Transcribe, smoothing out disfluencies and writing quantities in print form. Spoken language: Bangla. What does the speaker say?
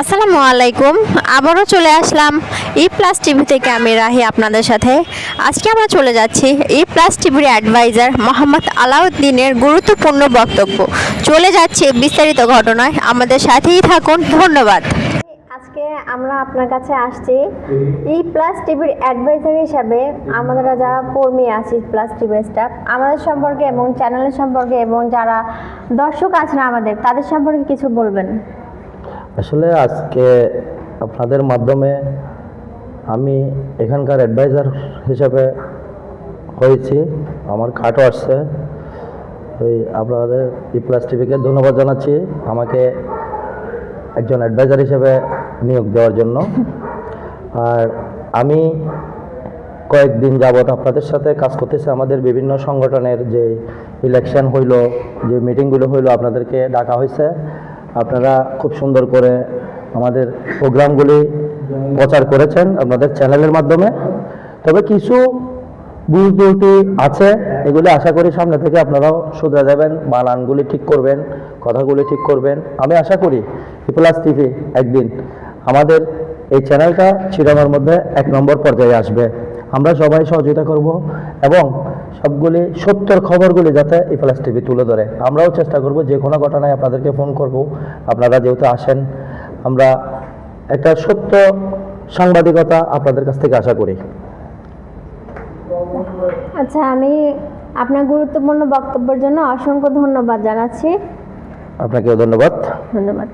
আসসালামু আলাইকুম। আবারও চলে আসলাম ই প্লাস টিভি থেকে, আমি রাহি আপনাদের সাথে। আজকে আমরা চলে যাচ্ছি ই প্লাস টিভির অ্যাডভাইজার মোহাম্মদ আলাউদ্দিনের গুরুত্বপূর্ণ বক্তব্য। চলে যাচ্ছে বিস্তারিত ঘটনায়, আমাদের সাথেই থাকুন। ধন্যবাদ। আজকে আমরা আপনার কাছে আসছি ই প্লাস টিভির অ্যাডভাইজার হিসাবে। আমরা যারা কর্মী আছি প্লাস টিভির স্টাফ, আমাদের সম্পর্কে এবং চ্যানেলের সম্পর্কে এবং যারা দর্শক আছেন আমাদের, তাদের সম্পর্কে কিছু বলবেন। আসলে আজকে আপনাদের মাধ্যমে আমি এখানকার অ্যাডভাইজার হিসেবে হয়েছি, আমার কার্ডও আসছে। ওই আপনাদের ই প্লাস টিভিকে ধন্যবাদ জানাচ্ছি আমাকে একজন অ্যাডভাইজার হিসেবে নিয়োগ দেওয়ার জন্য। আর আমি কয়েকদিন যাবৎ আপনাদের সাথে কাজ করতেছি। আমাদের বিভিন্ন সংগঠনের যে ইলেকশন হইল, যে মিটিংগুলো হইল, আপনাদেরকে ডাকা হয়েছে। আপনারা খুব সুন্দর করে আমাদের প্রোগ্রামগুলি প্রচার করেছেন আপনাদের চ্যানেলের মাধ্যমে। তবে কিছু ভুল ত্রুটি আছে, এগুলি আশা করি সামনে থেকে আপনারাও শুধরে যাবেন, বানানগুলি ঠিক করবেন, কথাগুলি ঠিক করবেন। আমি আশা করি ই প্লাস টিভি একদিন আমাদের এই চ্যানেলটা শিরোনামের মধ্যে 1 নম্বর পর্যায়ে আসবে। আমরা সবাই সহযোগিতা করব এবং সবগুলি সত্যের খবরগুলি যাতে ই প্লাস টিভি তুলে ধরে। আমরাও চেষ্টা করব, যে কোনো ঘটনায় আপনাদেরকে ফোন করব। আপনারা যেহেতু আসেন, আমরা একটা সত্য সাংবাদিকতা আপনাদের কাছ থেকে আশা করি। আচ্ছা, আমি আপনার গুরুত্বপূর্ণ বক্তব্যের জন্য অসংখ্য ধন্যবাদ জানাচ্ছি। আপনাকেও ধন্যবাদ। ধন্যবাদ।